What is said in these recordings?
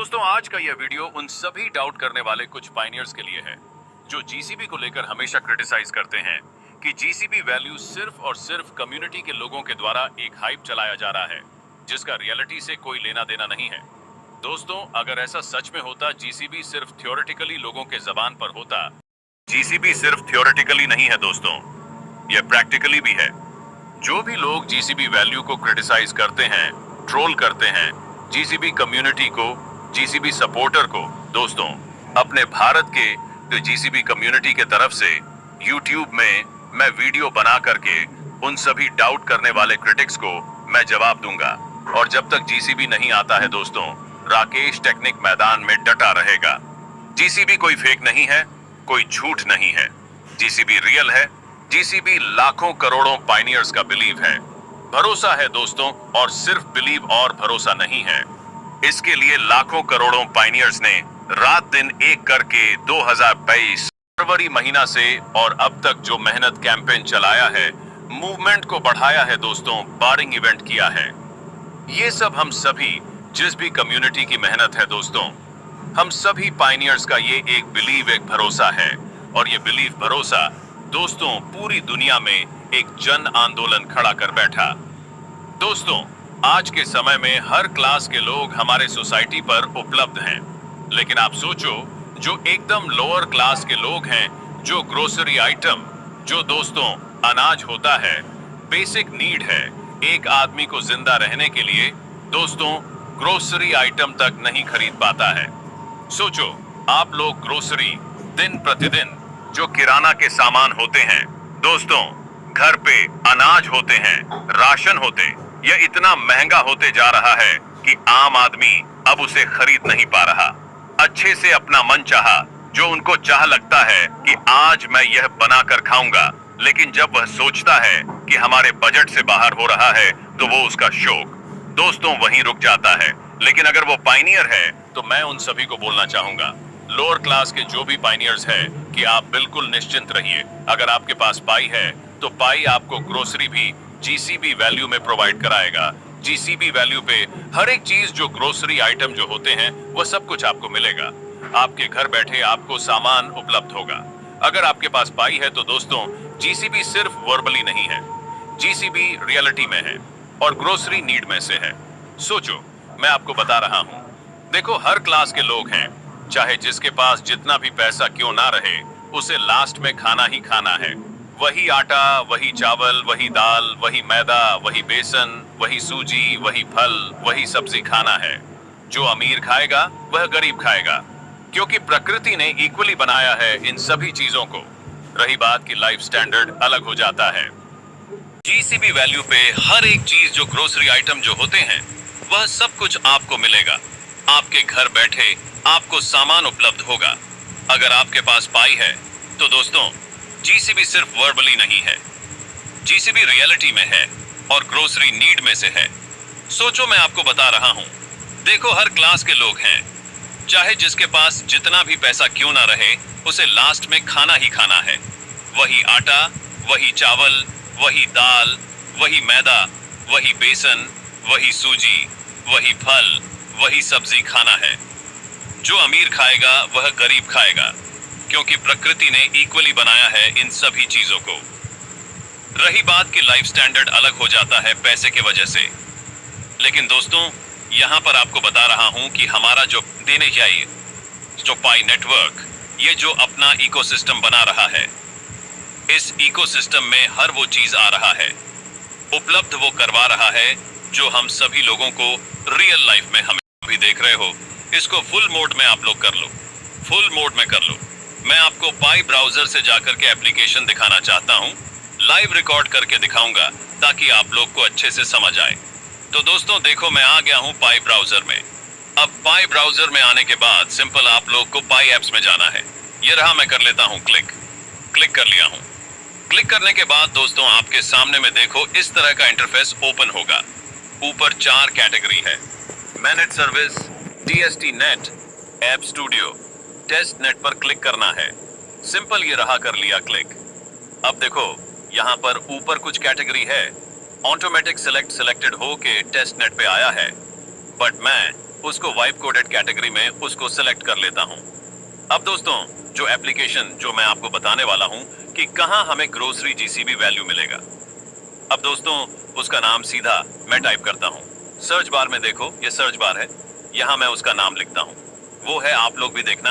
दोस्तों आज का यह वीडियो उन सभी डाउट करने वाले कुछ पायनियर्स के लिए है जो जीसीबी को लेकर हमेशा क्रिटिसाइज करते हैं कि जीसीबी वैल्यू सिर्फ और सिर्फ कम्युनिटी के लोगों के द्वारा एक हाइप चलाया जा रहा है जिसका रियलिटी से कोई लेना देना नहीं है। दोस्तों अगर ऐसा सच में होता, जीसीबी सिर्फ थ्योरेटिकली लोगों के जबान पर होता। जीसीबी सिर्फ थ्योरेटिकली नहीं है दोस्तों, यह प्रैक्टिकली भी है। जो भी लोग जीसीबी वैल्यू को क्रिटिसाइज करते हैं, ट्रोल करते हैं, जीसीबी कम्युनिटी को, जीसीबी सपोर्टर को, दोस्तों अपने भारत के जीसीबी कम्युनिटी के तरफ से यूट्यूब में मैं वीडियो बना करके उन सभी डाउट करने वाले क्रिटिक्स को मैं जवाब दूंगा। और जब तक जीसीबी नहीं आता है दोस्तों, राकेश टेक्निक मैदान में डटा रहेगा। जीसीबी कोई फेक नहीं है, कोई झूठ नहीं है, जीसीबी रियल है। जीसीबी लाखों करोड़ों पायनियर्स का बिलीव है, भरोसा है दोस्तों, और सिर्फ बिलीव और भरोसा नहीं है। इसके लिए लाखों करोड़ों पायनियर्स ने रात दिन एक करके 2022 फरवरी महीना से और अब तक जो मेहनत कैंपेन चलाया है, मूवमेंट को बढ़ाया है दोस्तों, बारिंग इवेंट किया है। ये सब हम सभी जिस भी कम्युनिटी की मेहनत है दोस्तों, हम सभी पायनियर्स का ये एक बिलीव, एक भरोसा है। और ये बिलीव भरोसा दोस्तों पूरी दुनिया में एक जन आंदोलन खड़ा कर बैठा। दोस्तों आज के समय में हर क्लास के लोग हमारे सोसाइटी पर उपलब्ध हैं, लेकिन आप सोचो जो एकदम लोअर क्लास के लोग हैं, जो ग्रोसरी आइटम, जो दोस्तों अनाज होता है, बेसिक नीड है एक आदमी को जिंदा रहने के लिए, दोस्तों ग्रोसरी आइटम तक नहीं खरीद पाता है। सोचो आप लोग ग्रोसरी दिन प्रतिदिन जो किराना के सामान होते हैं दोस्तों, घर पे अनाज होते हैं, राशन होते, यह इतना महंगा होते जा रहा है कि आम आदमी अब उसे खरीद नहीं पा रहा। अच्छे से अपना मन चाहा, जो उनको चाह लगता है कि आज मैं यह बनाकर खाऊंगा, लेकिन जब वह सोचता है कि हमारे बजट से बाहर हो रहा है तो वो उसका शौक दोस्तों वहीं रुक जाता है। लेकिन अगर वो पायनियर है तो मैं उन सभी को बोलना चाहूंगा, लोअर क्लास के जो भी पायनियर्स है, कि आप बिल्कुल निश्चिंत रहिए। अगर आपके पास पाई है तो पाई आपको ग्रोसरी भी जीसीबी वैल्यू में प्रोवाइड कराएगा। जीसीबी वैल्यू पे हर एक चीज जो ग्रोसरी आइटम जो होते हैं वह सब कुछ आपको मिलेगा। आपके घर बैठे आपको सामान उपलब्ध होगा। अगर आपके पास पाई है तो दोस्तों जीसीबी सिर्फ वर्बली नहीं है, जीसीबी रियलिटी में है और ग्रोसरी नीड में से है। सोचो मैं आपको बता रहा हूं, देखो हर क्लास के लोग हैं, चाहे जिसके पास जितना भी पैसा क्यों ना रहे, उसे लास्ट में खाना ही खाना है। वही आटा, वही चावल, वही दाल, वही मैदा, वही बेसन, वही सूजी, वही फल, वही सब्जी खाना है। जो अमीर खाएगा वह गरीब खाएगा, क्योंकि प्रकृति ने इक्वली बनाया है इन सभी चीजों को। रही बात की लाइफ स्टैंडर्ड अलग हो जाता है। जीसीबी वैल्यू पे हर एक चीज जो ग्रोसरी आइटम जो होते हैं वह सब कुछ आपको मिलेगा। आपके घर बैठे आपको सामान उपलब्ध होगा। अगर आपके पास पाई है तो दोस्तों जीसीबी सिर्फ वर्बली नहीं है, जीसीबी रियलिटी में है और ग्रोसरी नीड में से है। सोचो मैं आपको बता रहा हूं, देखो हर क्लास के लोग हैं, चाहे जिसके पास जितना भी पैसा क्यों ना रहे, उसे लास्ट में खाना ही खाना है। वही आटा, वही चावल, वही दाल, वही मैदा, वही बेसन, वही सूजी, वही फल, वही सब्जी खाना है। जो अमीर खाएगा वह गरीब खाएगा, क्योंकि प्रकृति ने इक्वली बनाया है इन सभी चीजों को। रही बात की लाइफ स्टैंडर्ड अलग हो जाता है पैसे के वजह से, लेकिन दोस्तों यहां पर आपको बता रहा हूं कि हमारा जो देने चाहिए, जो पाई नेटवर्क, ये जो अपना इकोसिस्टम बना रहा है, इस इकोसिस्टम में हर वो चीज आ रहा है, उपलब्ध वो करवा रहा है जो हम सभी लोगों को रियल लाइफ में हमें भी देख रहे हो। इसको फुल मोड में आप लोग कर लो, फुल मोड में कर लो। मैं आपको पाई ब्राउजर से जाकर के एप्लीकेशन दिखाना चाहता हूं, लाइव रिकॉर्ड करके दिखाऊंगा ताकि आप लोग को अच्छे से समझ आए। तो दोस्तों देखो मैं आ गया हूं पाई ब्राउजर में। अब पाई ब्राउजर में आने के बाद सिंपल आप लोग को पाई एप्स में जाना है। ये रहा, मैं कर लेता हूं क्लिक कर लिया हूं। क्लिक करने के बाद दोस्तों आपके सामने में देखो इस तरह का इंटरफेस ओपन होगा। ऊपर 4 कैटेगरी है, manage service, TST net, app studio, test net पर क्लिक करना है। सिंपल ये रहा, कर लिया क्लिक। अब देखो यहाँ पर ऊपर कुछ कैटेगरी है, ऑटोमेटिक सिलेक्टेड हो के टेस्ट नेट पे आया है, बट मैं उसको वाइप कोडेड कैटेगरी में उसको सिलेक्ट कर लेता हूं। अब दोस्तों, जो एप्लीकेशन जो मैं आपको बताने वाला हूं कि कहां हमें ग्रोसरी जीसीबी वैल्यू मिलेगा। अब दोस्तों, उसका नाम सीधा मैं टाइप करता हूं। सर्च बार में देखो, ये सर्च बार है, यहां मैं उसका नाम लिखता हूं। वो है, आप लोग भी देखना,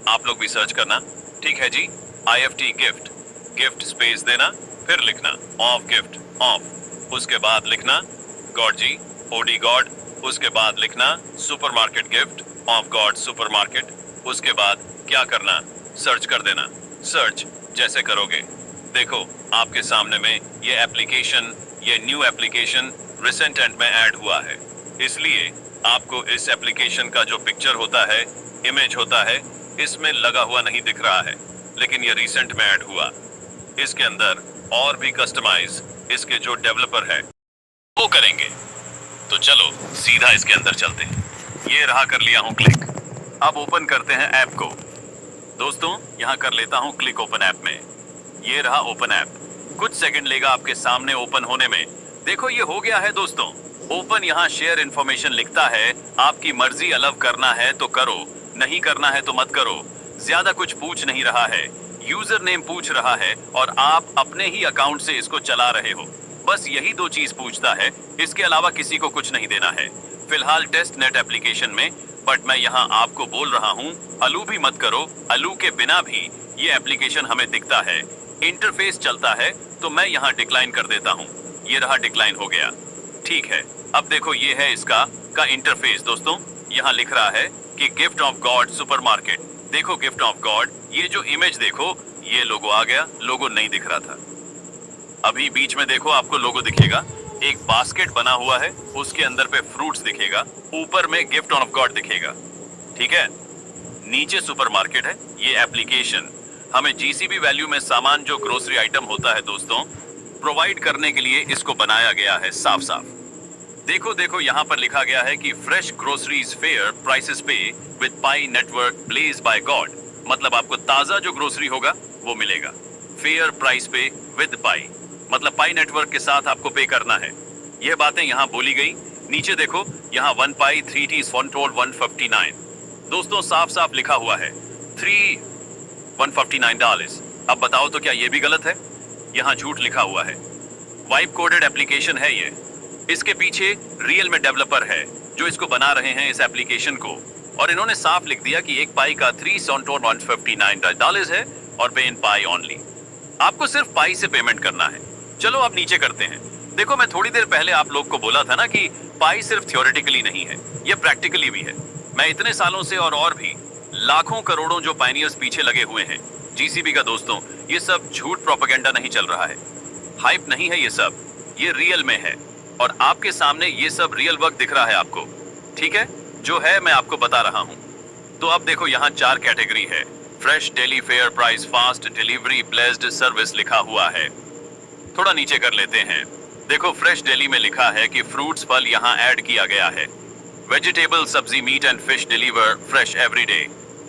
आप लोग भी सर्च करना। ठीक है जी, IFT गिफ्ट, गिफ्ट स्पेस देना, फिर लिखना ऑफ गिफ्ट ऑफ, उसके बाद लिखना गॉड जी, OD गॉड, उसके बाद लिखना supermarket gift of God supermarket. उसके बाद क्या करना, सर्च कर देना। सर्च जैसे करोगे, देखो आपके सामने में ये एप्लीकेशन, ये न्यू एप्लीकेशन रिसेंट एंड में ऐड हुआ है। इसलिए आपको इस एप्लीकेशन का जो पिक्चर होता है, इमेज होता है, इसमें लगा हुआ नहीं दिख रहा है, लेकिन ये रिसेंट में ऐड हुआ। इसके अंदर और भी कस्टमाइज इसके जो डेवलपर है वो करेंगे। तो चलो सीधा इसके अंदर चलते हैं। ये रहा, कर लिया हूं क्लिक। अब ओपन करते हैं ऐप को। दोस्तों, यहां कर लेता हूं क्लिक ओपन ऐप में। ये रहा ओपन ऐप। कुछ सेकंड लेगा आपके सामने ओपन होने में। देखो ये हो गया है दोस्तों ओपन। यहाँ शेयर इन्फॉर्मेशन लिखता है, आपकी मर्जी अलाउ करना है तो करो, नहीं करना है तो मत करो। ज्यादा कुछ पूछ नहीं रहा है, यूजर नेम पूछ रहा है और आप अपने ही अकाउंट से इसको चला रहे हो। बस यही दो चीज पूछता है, इसके अलावा किसी को कुछ नहीं देना है फिलहाल टेस्ट नेट एप्लीकेशन में। बट मैं यहाँ आपको बोल रहा हूँ, अलू भी मत करो। अलू के बिना भी ये एप्लीकेशन हमें दिखता है, इंटरफेस चलता है, तो मैं यहाँ डिक्लाइन कर देता हूँ। ये रहा, डिक्लाइन हो गया। ठीक है, अब देखो ये है इसका का इंटरफेस। दोस्तों, यहाँ लिख रहा है कि गिफ्ट ऑफ गॉड सुपरमार्केट। देखो गिफ्ट ऑफ गॉड, ये जो इमेज देखो, ये लोगो आ गया, लोगो नहीं दिख रहा था। अभी बीच में देखो आपको लोगो दिखेगा, एक बास्केट बना हुआ है, उसके अंदर पे फ्रूट्स दिखेगा, ऊपर में गिफ्ट ऑफ गॉड दिखेगा। ठीक है, नीचे सुपरमार्केट है। ये एप्लीकेशन हमें जीसीबी वैल्यू में सामान जो ग्रोसरी आइटम होता है दोस्तों, प्रोवाइड करने के लिए इसको बनाया गया है साफ साफ। देखो देखो यहाँ पर लिखा गया है कि फ्रेश ग्रोसरीज फेयर प्राइसेस पे with Pi network blaze by god. मतलब आपको ताजा जो ग्रोसरी होगा वो मिलेगा फेयर प्राइस पे विद पाई, मतलब पाई नेटवर्क के साथ आपको पे करना है। यह बातें यहाँ बोली गई। नीचे देखो, यहाँ 1 पाई 3 टी फॉन्टोल 159। दोस्तों साफ साफ लिखा हुआ है 159 डॉलर्स। अब बताओ तो क्या ये भी गलत है? यहाँ झूठ लिखा हुआ है। वाइप कोडेड एप्लीकेशन है ये, इसके पीछे रियल में डेवलपर है जो इसको बना रहे हैं इस एप्लीकेशन को, और इन्होंने साफ लिख दिया कि एक पाई का 159 डॉलर्स है और पे इन पाई ओनली। आपको सिर्फ पाई से पेमेंट करना है। चलो अब नीचे करते हैं। देखो मैं थोड़ी देर पहले आप लोग को बोला था ना कि पाई सिर्फ थ्योरेटिकली नहीं है, ये प्रैक्टिकली भी है। मैं इतने सालों से और भी लाखों करोड़ों जो पायनियर्स पीछे लगे हुए हैं जीसीबी का दोस्तों, ये सब झूठ प्रोपेगेंडा नहीं चल रहा है, हाइप नहीं है, ये सब ये रियल में है और आपके सामने ये सब रियल वर्क दिख रहा है आपको। ठीक है, जो है मैं आपको बता रहा हूं। तो अब देखो यहाँ 4 कैटेगरी है। Fresh, daily fair price, fast delivery, blessed service लिखा हुआ है। थोड़ा नीचे कर लेते हैं। देखो फ्रेश डेली में लिखा है कि फ्रूट्स फल यहाँ ऐड किया गया है। वेजिटेबल, सब्जी, meat and fish deliver fresh every day,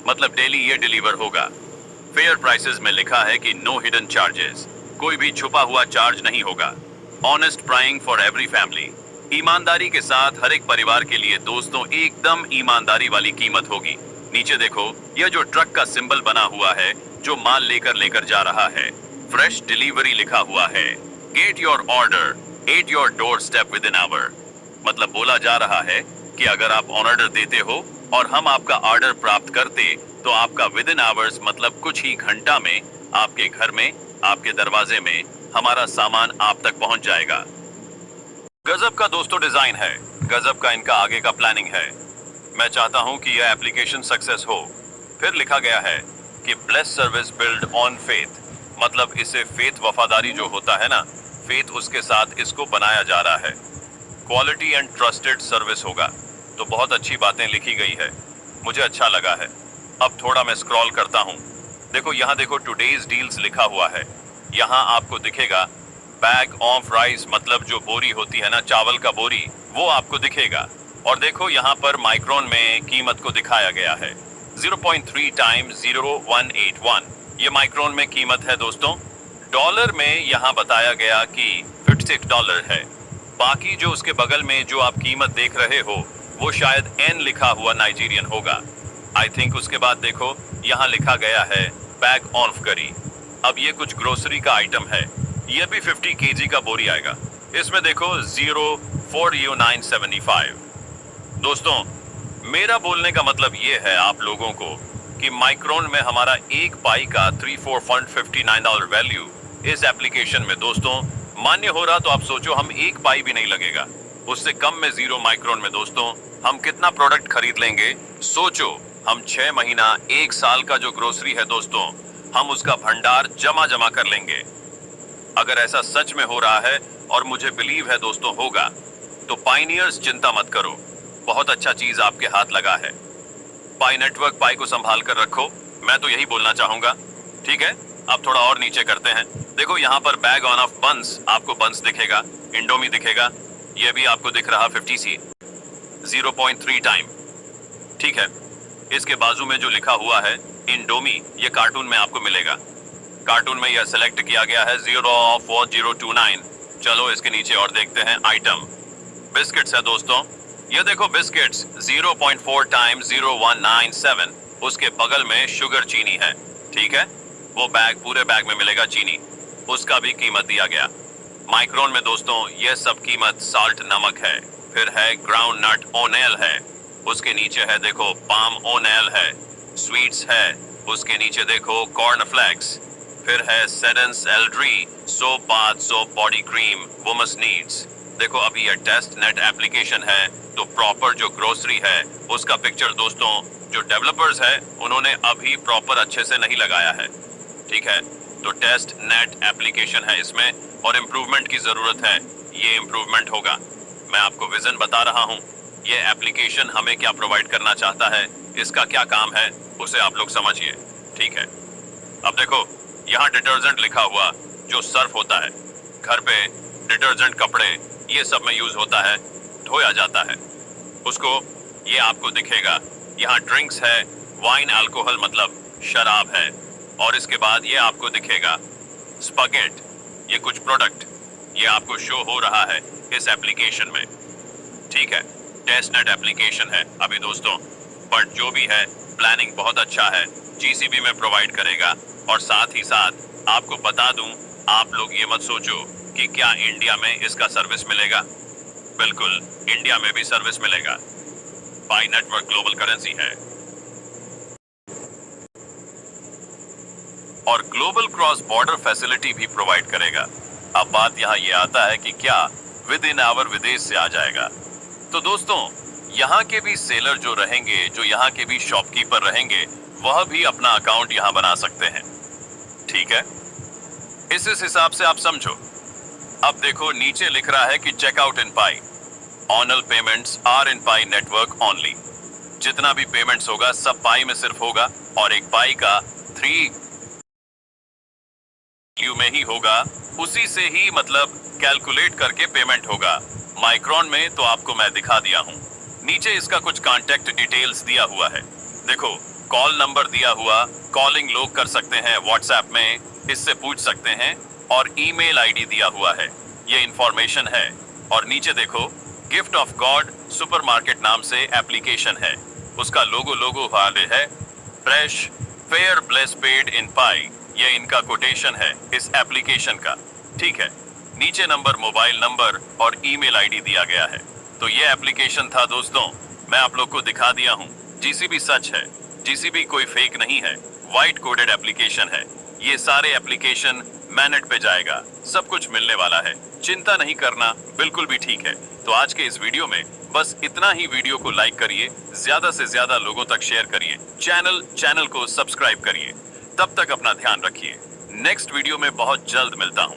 मतलब डेली ये डिलीवर होगा। फेयर प्राइसेस में लिखा है कि नो हिडन चार्जेस, कोई भी छुपा हुआ चार्ज नहीं होगा। Honest prying for every family, ईमानदारी के साथ हर एक परिवार के लिए दोस्तों एकदम ईमानदारी वाली कीमत होगी। नीचे देखो, यह जो ट्रक का सिंबल बना हुआ है जो माल लेकर जा रहा है, फ्रेश डिलीवरी लिखा हुआ है। Get your order at your doorstep within hour, मतलब बोला जा रहा है कि अगर आप ऑर्डर देते हो और हम आपका ऑर्डर प्राप्त करते तो आपका विद इन आवर्स, मतलब कुछ ही घंटा में आपके घर में, आपके दरवाजे में हमारा सामान आप तक पहुंच जाएगा। गजब का दोस्तों डिजाइन है, गजब का इनका आगे का प्लानिंग है। मैं चाहता हूं कि यह एप्लीकेशन सक्सेस हो। फिर लिखा गया है कि bless service build on faith, मतलब इसे फेथ, वफादारी जो होता है ना, फेथ उसके साथ इसको बनाया जा रहा है। क्वालिटी एंड ट्रस्टेड सर्विस होगा। तो बहुत अच्छी बातें लिखी गई है, मुझे अच्छा लगा है। अब थोड़ा मैं स्क्रॉल करता हूँ। देखो यहाँ देखो टुडेज डील्स लिखा हुआ है। यहाँ आपको दिखेगा बैग ऑफ राइस, मतलब जो बोरी होती है ना चावल का बोरी, वो आपको दिखेगा। और देखो यहाँ पर माइक्रोन में कीमत को दिखाया गया है 0.3 टाइम्स 0181, ये माइक्रोन में कीमत है दोस्तों। डॉलर में यहाँ बताया गया कि $56 है। बाकी जो उसके बगल में जो आप कीमत देख रहे हो वो शायद N लिखा हुआ नाइजीरियन होगा। आई थिंक उसके बाद देखो यहाँ लिखा गया है बैग ऑफ करी। अब ये कुछ ग्रोसरी का आइटम है, ये भी 50 केजी का बोरी आएगा। इसमें देखो 0 4U975। दोस्तों मेरा बोलने का मतलब ये है आप लोगों को कि माइक्रोन में हमारा एक पाई का $34.59 वैल्यू इस एप्लीकेशन में दोस्तों मान्य हो रहा, तो आप सोचो हम एक पाई भी नहीं लगेगा, उससे कम में 0 माइक्रोन में दोस्तों हम कितना प्रोडक्ट खरीद लेंगे। सोचो हम 6 महीना 1 साल का जो ग्रोसरी है दोस्तों, हम उसका भंडार जमा कर लेंगे। अगर ऐसा सच में हो रहा है और मुझे बिलीव है दोस्तों होगा, तो पाइनियर्स चिंता मत करो, बहुत अच्छा चीज आपके हाथ लगा है। पाई नेटवर्क पाई को संभाल कर रखो, मैं तो यही बोलना चाहूंगा। ठीक है, अब थोड़ा और नीचे करते हैं। देखो यहाँ पर बैग ऑन ऑफ बंस, आपको बंस दिखेगा, इंडोमी दिखेगा, ये भी आपको दिख रहा 50C 0.3 टाइम। ठीक है, इसके बाजू में जो लिखा हुआ है इंडोमी, ये कार्टून में आपको मिलेगा। कार्टून में यह सिलेक्ट किया गया है 0 चलो इसके नीचे और देखते हैं आइटम। बिस्किट्स है दोस्तों, ये देखो बिस्किट्स 0.4 टाइम 0197। उसके बगल में शुगर चीनी है। ठीक है, वो बैग पूरे बैग में मिलेगा चीनी, उसका भी कीमत दिया गया। माइक्रोन में दोस्तों ये सब कीमत साल्ट नमक है, फिर है ग्राउंड नट ओनेल है, उसके नीचे है देखो पाम ओनेल है, स्वीट्स है, उसके नीचे देखो कॉर्न फ्लेक्स, फिर है सेडेंस एल्ड्री soap bath soap body cream women's needs. देखो अभी ये टेस्ट नेट एप्लीकेशन है, तो प्रॉपर जो ग्रोसरी है उसका पिक्चर दोस्तों जो डेवलपर्स है उन्होंने अभी प्रॉपर अच्छे से नहीं लगाया है। ठीक है, तो टेस्ट नेट एप्लीकेशन है इसमें और इम्प्रूवमेंट की जरूरत है, ये इम्प्रूवमेंट होगा। मैं आपको विजन बता रहा हूँ, ये एप्लीकेशन हमें क्या प्रोवाइड करना चाहता है, इसका क्या काम है, उसे आप लोग समझिए। ठीक है, अब देखो यहाँ डिटर्जेंट लिखा हुआ, जो सर्फ होता है घर पे, डिटर्जेंट कपड़े ये सब में यूज होता है, धोया जाता है उसको, ये आपको दिखेगा। यहाँ ड्रिंक्स है, वाइन अल्कोहल मतलब शराब है, और इसके बाद ये आपको दिखेगा स्पगेट, ये कुछ प्रोडक्ट ये आपको शो हो रहा है इस एप्लीकेशन में। ठीक है, टेस्टनेट एप्लीकेशन है अभी दोस्तों, बट जो भी है प्लानिंग बहुत अच्छा है, जीसीबी में प्रोवाइड करेगा। और साथ ही साथ आपको बता दूं, आप लोग ये मत सोचो कि क्या इंडिया में इसका सर्विस मिलेगा, बिल्कुल इंडिया में भी सर्विस मिलेगा। पाई नेटवर्क ग्लोबल करेंसी है और ग्लोबल क्रॉस बॉर्डर फैसिलिटी भी प्रोवाइड करेगा। अब बात यहाँ ये आता है कि क्या विद इन आवर विदेश से आ जाएगा। तो दोस्तों यहाँ के भी सेलर जो रहेंगे, जो यहाँ के भी शॉपकीपर रहेंगे, वह भी अपना अकाउंट यहाँ बना सकते हैं। ठीक है, इस हिसाब से आप समझो। अब देखो नीचे लिख रहा है कि checkout in Pi, online payments are in Pi network only. जितना भी पेमेंट्स होगा सब पाई में सिर्फ होगा, और एक पाई का 3 में ही होगा, उसी से ही मतलब कैलकुलेट करके पेमेंट होगा। माइक्रोन में तो आपको मैं दिखा दिया हूं, नीचे इसका कुछ कांटेक्ट डिटेल्स दिया हुआ है। देखो कॉल नंबर दिया हुआ, कॉलिंग लोग कर सकते हैं व्हाट्सएप में, इससे पूछ सकते हैं, और ईमेल आईडी दिया हुआ है, ये इंफॉर्मेशन है। और नीचे देखो गिफ्ट ऑफ गॉड सुपरमार्केट नाम से एप्लीकेशन है, उसका लोगो वाले है, fresh fair bless paid in Pi, ये इनका कोटेशन है इस एप्लीकेशन का। ठीक है, नीचे नंबर, मोबाइल नंबर और ईमेल आईडी दिया गया है। तो ये एप्लीकेशन था दोस्तों, मैं आप लोग को दिखा दिया हूँ। जीसीबी सच है, जीसीबी कोई फेक नहीं है, वाइट कोडेड एप्लीकेशन है। ये सारे एप्लीकेशन मैनेट पे जाएगा, सब कुछ मिलने वाला है, चिंता नहीं करना, बिल्कुल भी ठीक है। तो आज के इस वीडियो में बस इतना ही। वीडियो को लाइक करिए, ज्यादा से ज्यादा लोगों तक शेयर करिए, चैनल को सब्सक्राइब करिए। तब तक अपना ध्यान रखिए, नेक्स्ट वीडियो में बहुत जल्द मिलता हूँ।